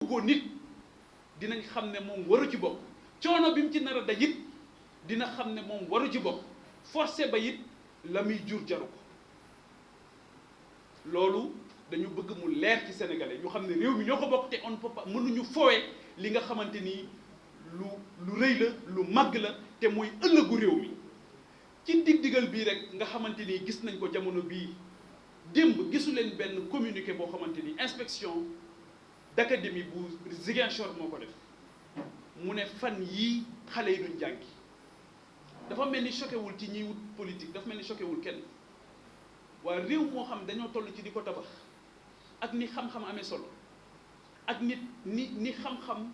bëggoo nit dinañ xam ne moom waru ci bokk coono bi mu ci nar a daj it dina xam ne moom waru ci bokk forcé ba it la muy jur jaru ko loolu dañu bëgg mu leer ci sénégalais ñu xam ne réew mi ñoo ko bokk te on ne peut pas mënuñu foowee li nga xamante ni lu rëy la lu màgg la te mooy ëllëgu réew mi ci dig-digal bii rek nga xamante ni gis nañ ko jamono bii démb gisu leen benn communiqué boo xamante ni inspection d'académie bu Ziguinchor moo ko def mu ne fan yii xale yi duñ jàngi dafa mel ni choqué wul ci ñiy wut politique dafa mel ni choqué wul kenn waa réew moo xam dañoo toll ci di ko tabax ak ni xam-xam amee solo ak ni xam-xam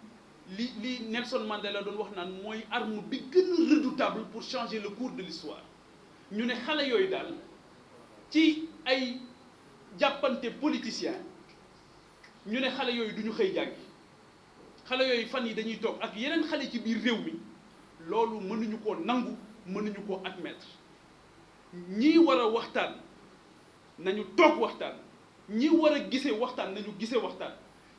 li Nelson Mandela doon wax naan mooy arme bi gën a redoutable pour changer le cours de l'histoire ñu ne xale yooyu daal ci ay jàppante politicien ñu ne xale yooyu duñu xëy jàngi xale yooyu fan yi dañuy toog ak yeneen xale ci biir réew mi loolu mënuñu koo nangu mënuñu koo admettre ñii war a waxtaan nañu toog waxtaan ñi war a gise waxtaan nañu gise waxtaan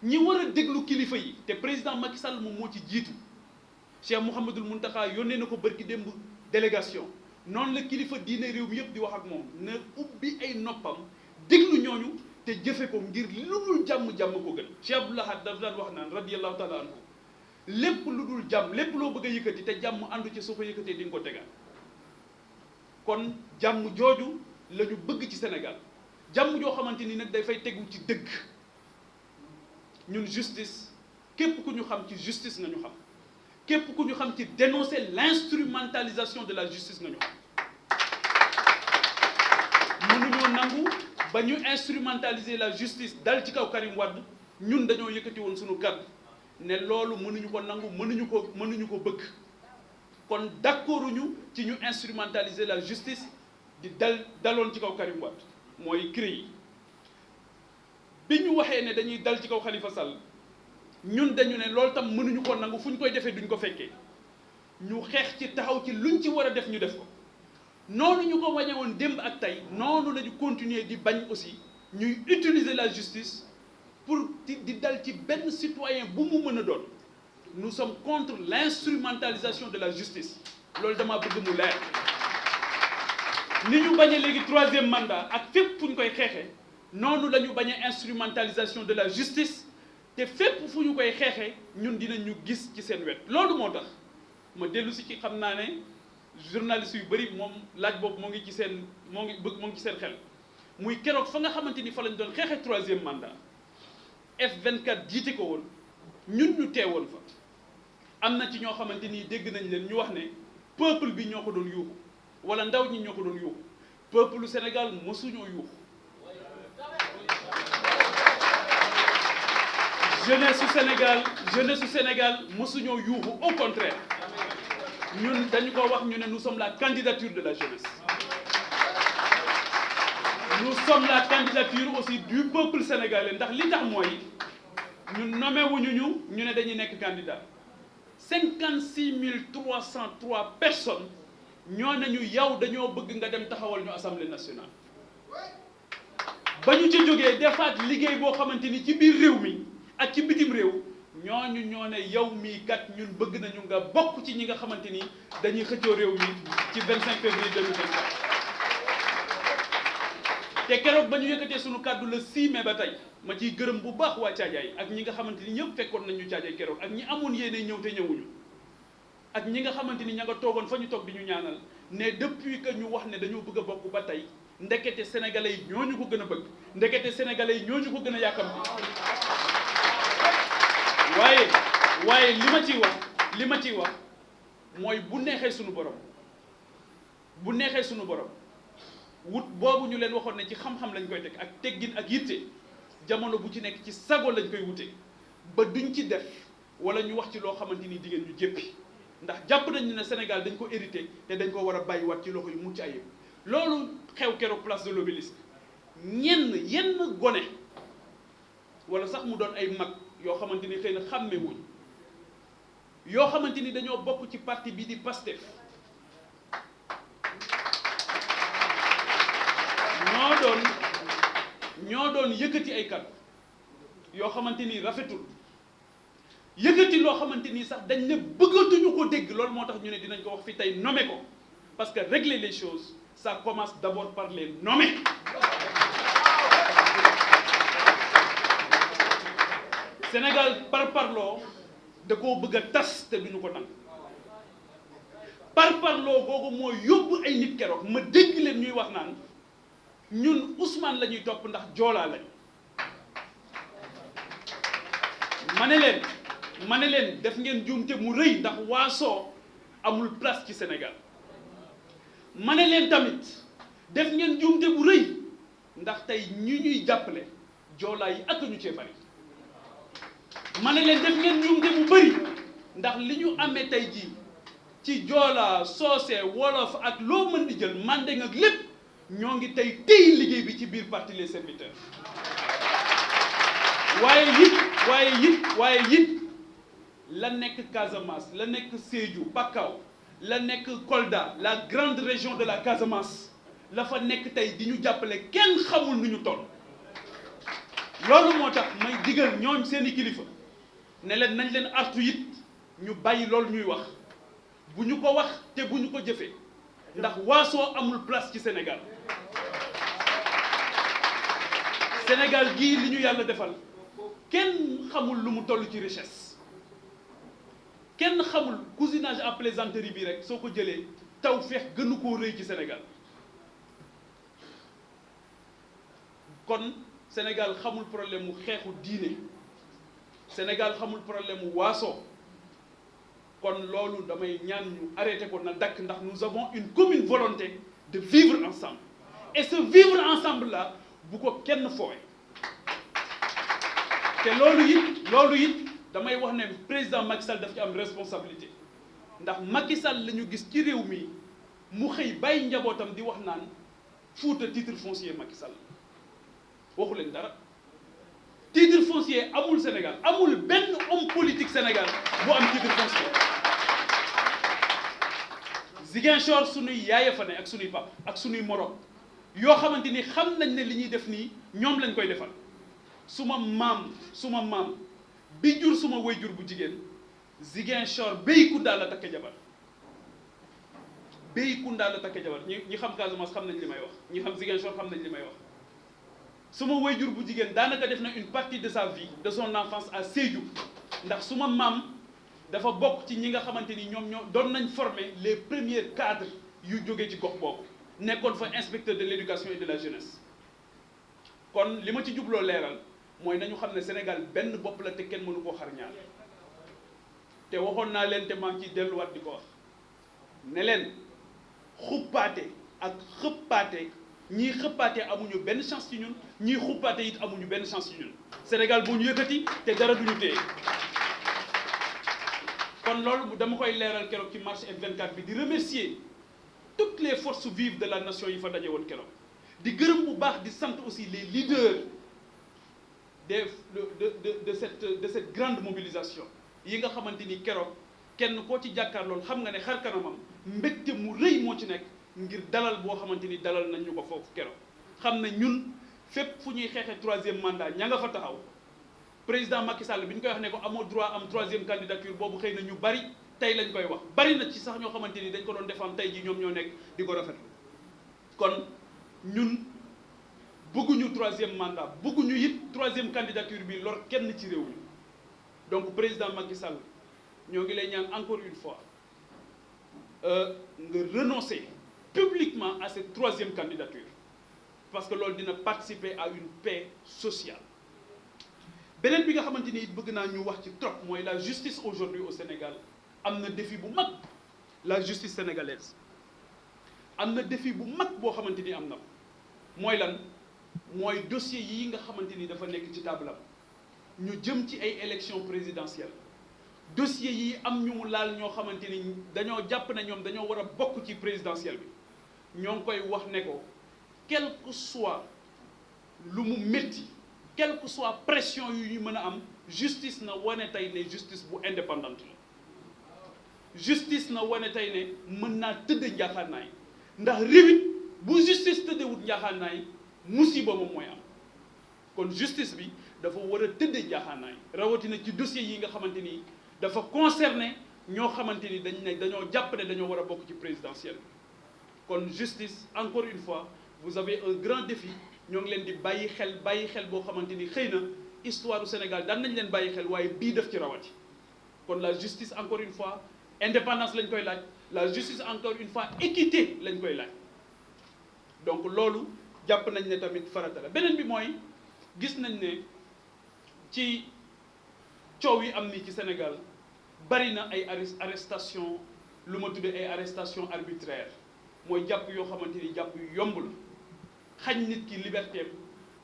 ñi war a déglu kilifa yi te président Macky Sall moom moo ci jiitu Cheikh Mouhamadoul Mountakha yónnee na ko bërki démb délégation noonu la kilifa diine réew mi yëpp di wax ak moom na ubbi ay noppam déglu ñooñu te jëfe ko ngir lu dul jàmm-jàmm ko gën Cheikh Abdoul Ahad daf daan wax naan radiyallahu taala anhu lépp lu dul jàmm lépp loo bëgg a yëkkati te jàmm àndu ci soo ko yëkkatee di nga ko tegaat kon jàmm jooju la ñu bëgg ci Sénégal jàmm joo xamante ni nag dafay tegu ci dëgg ñun justice képp ku ñu xam ci justice nga ñu xam képp ku ñu xam ci dénoncer l'instrumentalisation de la justice nga ñu xam mënuñoo nangu ba ñu instrumentaliser la justice dal ci kaw Karim Wade ñun dañoo yëkkati woon suñu kàddu ne loolu mënuñu ko nangu mënuñu ko bëgg kon d'accorduñu ci ñu instrumentaliser la justice di daloon ci kaw Karim Wade mooy CREI yi bi ñu waxee ne dañuy dal ci kaw Khalifa Sall ñun dañu ne loolu tam mënuñu ko nangu fu ñu koy defee duñ ko fekkee ñu xeex ci taxaw ci luñ ci war a def ñu def ko noonu ñu ko wañe woon démb ak tey noonu la ñu continuer di bañ aussi ñuy utiliser la justice pour di dal ci benn citoyen bu mu mën a doon nous sommes contre l'instrumentalisation de la justice loolu dama bëgg mu leer ni ñu bañee léegi troisième mandat ak fépp fu ñu koy xeexee noonu la ñu bañee instrumentalisation de la justice te fépp fu ñu koy xeexee ñun dinañu gis ci seen wet loolu moo tax ma dellu si ci xam naa ne journaliste yu bëri moom laaj boobu moo ngi ci seen xel muy keroog fa nga xamante ni fa lañ doon xeexee troisième mandat F24 jiite ko woon ñun ñu teewoon fa am na ci ñoo xamante ni dégg nañ leen ñu wax ne peuple bi ñoo ko doon yuuxu wala ndaw ñi ñoo ko doon yuuxu peuple Sénégal mosuñoo yuuxu jeunesse su Sénégal mosuñoo yuuxu au contraire ñun dañu ko wax ñu ne nous sommes la candidature de la jeunesse nous sommes la candidature aussi du peuple sénégalais ndax li tax mooy ñun nommé wuñu ñu ne dañuy nekk candidat 56 303 personnes ñoo nañu yow dañoo bëgg nga dem taxawal ñu assemblée nationale ba ñu ci jógee defaat liggéey boo xamante ni ci biir réew mi ak ci bitim réew ñooñu ñoo ne yow mii kat ñun bëgg nañu nga bokk ci ñi nga xamante ni dañuy xëccoo réew mi ci 25 février 2024 te keroog ba ñu yëkkatee suñu kàddu le 6 mai ba tey ma ciy gërëm bu baax waa Caajaay ak ñi nga xamante ni ñëpp fekkoon nañ ñu Caajaay keroog ak ñi amoon yéene ñëw te ñëwuñu ak ñi nga xamante ni ña nga toogoon fa ñu toog di ñu ñaanal ne depuis que ñu wax ne dañoo bëgg a bokk ba tey ndekete sénégalais yi ñooñu ko gën a bëgg ndekete sénégalais yi ñooñu ko gën a yàkkamti waaye li ma ciy wax mooy bu neexee suñu borom wut boobu ñu leen waxoon ne ci xam-xam lañ koy teg ak teggin ak yitte jamono bu ci nekk ci sago lañ koy wute ba duñ ci def wala ñu wax ci loo xamante ni jigéen ñu jéppi ndax jàpp nañu ne Sénégal dañ ko hérité te dañ ko war a bàyyiwaat ci loxo yu mucc ayib loolu xew keroog place de l'Obélisque yenn gone wala sax mu doon ay mag yoo xamante ni xëy na xàmme wuñ yoo xamante ni dañoo bokk ci parti bi di Pastef ñoo doon yëkkati ay kàddu yoo xamante ni rafetul yëkkati loo xamante ni sax dañ ne bëggatuñu ko dégg loolu moo tax ñu ne dinañ ko wax fi tey nommer ko parce que régler les choses ça commence d'abord par les nommer. Sénégal parparloo da koo bëgg a tas te duñu ko nangu parparloo googu moo yóbbu ay nit keroog ma dégg leen ñuy wax naan ñun Ousmane la ñuy topp ndax joolaa lañ ma ne leen def ngeen juumte mu rëy ndax waasoo amul place ci Sénégal ma ne leen tamit def ngeen juumte bu rëy ndax tey ñi ñuy jàppale joolaa yi ak ñu cee bari ma ne leen def ngeen juumte bu bëri ndax li ñu amee tey jii ci joolaa soose wolof ak loo mën di jël mandeng ak lépp ñoo ngi tey téy liggéey bi ci biir parti les serviteurs waaye it la nekk Casamance la nekk Sédhiou Pakao la nekk Kolda la grande région de la Casamance la fa nekk tey di ñu jàppale kenn xamul nu ñu toll loolu moo tax may digal ñooñ seeni kilifa ne leen nañ leen artu it ñu bàyyi loolu ñuy wax bu ñu ko wax te bu ñu ko jëfee ndax waasoo amul place ci Sénégal Sénégal gii li ñu yàlla defal kenn xamul lu mu toll ci richesse kenn xamul cousinage à plaisanterie bi rek soo ko jëlee taw feex gënu koo rëy ci Sénégal kon Sénégal xamul problème mu xeexu diine Sénégal xamul problème mu waaso kon loolu damay ñaan ñu arrêté ko na dakk ndax nous avons une commune volonté de vivre ensemble et ce vivre ensemble là bu ko kenn foowe te loolu it damay wax ne président Macky Sall daf ci am responsabilité ndax Macky Sall la ñu gis ci réew mi mu xëy bàyyi njabootam di wax naan Fuuta titre foncier Macky Sall waxu leen dara titre foncier amul Sénégal amul benn homme politique Sénégal bu am titre foncier Ziguinchor sunuy yaaya fa ne ak sunuy pap ak sunuy morom yoo xamante ni xam nañ ne li ñuy def nii ñoom lañ koy defal suma maam bi jur suma waajur bu jigéen Ziguinchor Béykunda la takk jabar Béykunda la takk jabar ñi xam Casamance xam nañ li may wax ñi xam Ziguinchor xam nañ li may wax suma waajur bu jigéen daanaka def na une partie de sa vie de son enfance à Sédhiou ndax suma maam dafa bokk ci ñi nga xamante ni ñoom ñoo doon nañ former les premiers cadres yu jógee ci gox boobu nekkoon fa inspecteur de l'éducation et de la jeunesse kon li ma ci jubloo leeral mooy nañu xam ne Sénégal benn bopp la te kenn mënu koo xar ñaar te waxoon naa leen te maa ngi ciy delluwaat di ko wax ne leen xuppaate ak xëppaate ñii xëppaate amuñu benn chance ci ñun ñii xuppaate it amuñu benn chance ci ñun Sénégal boo ñu yëkkati te dara duñu téye kon loolu dama koy leeral keroog ci marche F24 bi di remercier toutes les forces vives de la nation yi fa daje woon keroog di gërëm bu baax di sant aussi les leaders de cette grande mobilisation yi nga xamante ni keroog kenn koo ci jàkkaarlool xam nga ne xar kanamam mbégte mu rëy moo ci nekk ngir dalal boo xamante ni dalal nañ ñu ko foofu keroog xam ne ñun fépp fu ñuy xeexee troisième mandat ña nga fa taxaw président Macky Sall bi ñu koy wax ne ko amoo droit am troisième candidature boobu xëy na ñu bari tey lañ koy wax bari na ci sax ñoo xamante ni dañ ko doon défendre tey ji ñoom ñoo nekk di ko rafetlu kon ñun bëgguñu troisième mandat bëgguñu it troisième candidature bi lor kenn ci réew mi donc président Macky Sall ñoo ngi lay ñaan encore une fois nga renoncer publiquement à cette troisième candidature parce que loolu dina participer à une paix sociale beneen bi nga xamante ni bëgg naa ñu wax ci trop mooy la justice aujourd'hui au Sénégal am na défi bu mag la justice sénégalaise am na défi bu mag boo xamante ni am na mooy lan mooy dossier yi nga xamante ni dafa nekk ci table am ñu jëm ci ay élections présidentielles dossier yi am ñu mu laal ñoo xamante ni dañoo jàpp ne ñoom dañoo war a bokk ci présidentielle bi ñoo ngi koy wax ne ko quel que soit lu mu métti quelle que soit pression yu ñu mën a am justice na wane tey ne justice bu indépendante la justice na wane tey ne mën naa tëdd njaaxaanaay ndax réew bu justice tëddewut njaaxaanaay musiba moom mooy am kon justice bi dafa war a tëddee jaaxaanaay rawatina ci dossier yi nga xamante ni dafa concerné ñoo xamante ni dañoo jàpp ne dañoo war a bokk ci présidentielle kon justice encore une fois vous avez un grand défi ñoo ngi leen di bàyyi xel boo xamante ni xëy na histoire du Sénégal daan nañ leen bàyyi xel waaye bii def ci rawati kon la justice encore une fois indépendance lañ koy laaj la justice encore une fois équité lañ koy laaj donc loolu jàpp nañ ne tamit farata la beneen bi mooy gis nañ ne ci coow yi am ni ci Sénégal bari na ay arrestation lu ma tuddee ay arrestation arbitraire mooy jàpp yoo xamante ni jàpp yu yomb la xañ nit ki liberté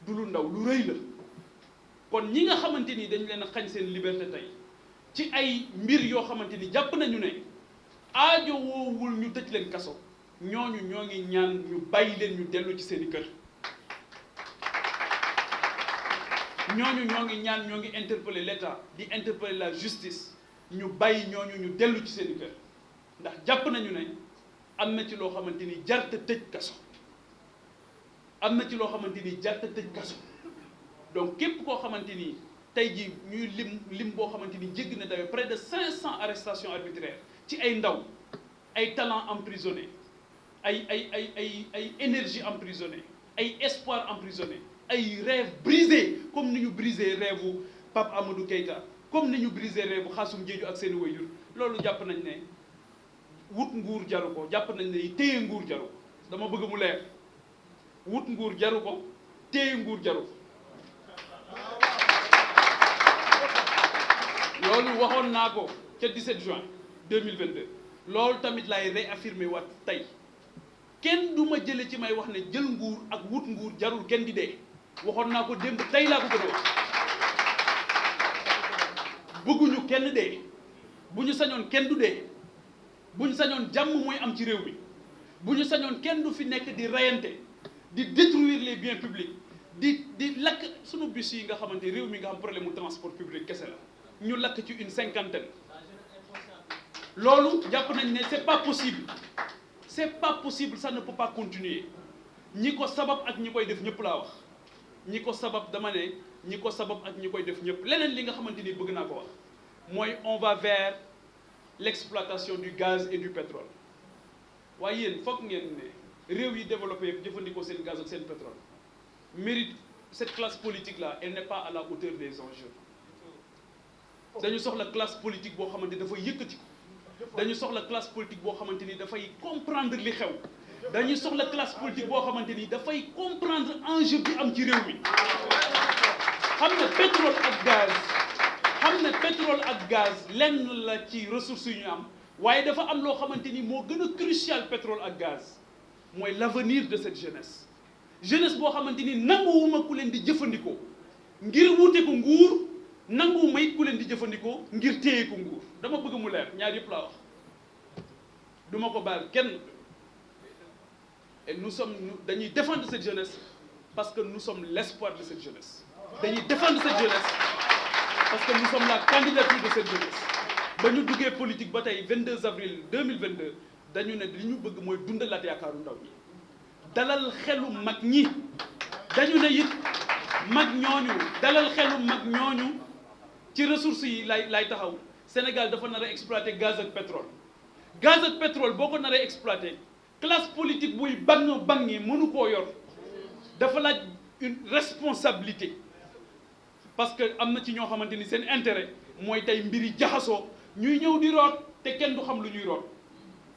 du lu ndaw lu rëy la kon ñi nga xamante ni dañ leen a xañ seen liberté tey ci ay mbir yoo xamante ni jàpp nañu ne aajo woowul ñu tëj leen kaso ñooñu ñoo ngi ñaan ñu bàyyi leen ñu dellu ci seeni kër ñooñu ñoo ngi ñaan ñoo ngi interpeller l'État di interpeller la justice ñu bàyyi ñooñu ñu dellu ci seeni kër ndax jàpp nañu ne am na ci loo xamante ni jarta tëj kaso am na ci loo xamante ni jarta tëj kaso donc képp koo xamante ni tey jii ñuy lim boo xamante ni jégg na dawee près de 500 arrestations arbitraires ci ay ndaw ay talents emprisonnés ay énergie emprisonnée ay espoir emprisonné ay rêves brisés comme ni ñu brisé rêve u Pape Amadou Keïta comme ni ñu brisé rêve u Xaasum Jeeju ak seeni waajur loolu jàpp nañ ne wut nguur jaru ko jàpp nañ ne téye nguur jaru ko dama bëgg mu leer wut nguur jaru ko téye nguur jaru ko loolu waxoon naa ko ca 17 juin 2022 loolu tamit lay réaffirmer waat tey kenn du ma jële ci may wax ne jël nguur ak wut nguur jarul kenn di dee waxoon naa ko démb tey laa ko gën a wax bëgguñu kenn dee bu ñu sañoon kenn du dee bu ñu sañoon jàmm mooy am ci réew mi bu ñu sañoon kenn du fi nekk di rayante di détruire les biens publics di lakk sunu bus yi nga xamante réew mi nga xam problème mu transport public kese la ñu lakk ci une 50aine loolu jàpp nañ ne c'est pas possible ça ne peut pas continuer ñi ko sabab ak ñi koy def ñëpp laa wax ñi ko sabab dama ne ñi ko sabab ak ñi koy def ñëpp leneen li nga xamante ni bëgg naa ko wax mooy on va vers l'exploitation du gaz et du pétrole waaye yéen foog ngeen ne réew yi développé yëpp jëfandikoo seen gaz ak seen pétrole mérite cette classe politique là elle n'est pas à la hauteur des enjeux dañu soxla classe politique boo xamante ni dafay yëkkati ko dañu soxla classe politique boo xamante ni dafay comprendre li xew dañuy soxla classe politique boo xamante ni dafay comprendre enjeu bi am ci réew mi xam ne pétrole ak gaz lenn la ci ressources yu ñu am waaye dafa am loo xamante ni moo gën a crucial pétrole ak gaz mooy l'avenir de cette jeunesse boo xamante ni nanguwuma ku leen di jëfandikoo ngir wuute ko nguur nanguwuma it ku leen di jëfandikoo ngir téye ko nguur dama bëgg mu leer ñaar yëpp laa wax duma ko baal kenn et dañuy défendre cette jeunesse parce que nous sommes l'espoir de cette jeunesse dañuy défendre cette jeunesse parce que nous sommes la candidature de cette jeunesse ba ñu duggee politique ba tey 22 avril 2022 dañu ne li ñu bëgg mooy dundalaat yaakaaru ndaw ñi dalal xelu mag ñi dañu ne it mag ñooñu dalal xelu mag ñooñu ci ressources yi lay taxaw Sénégal dafa nar a exploiter gaz ak pétrole boo ko nar a exploiter classe politique buy bangi mënu koo yor dafa laaj une responsabilité parce que am na ci ñoo xamante ni seen intérêt mooy tey mbiri jaxasoo ñuy ñëw di root te kenn du xam lu ñuy root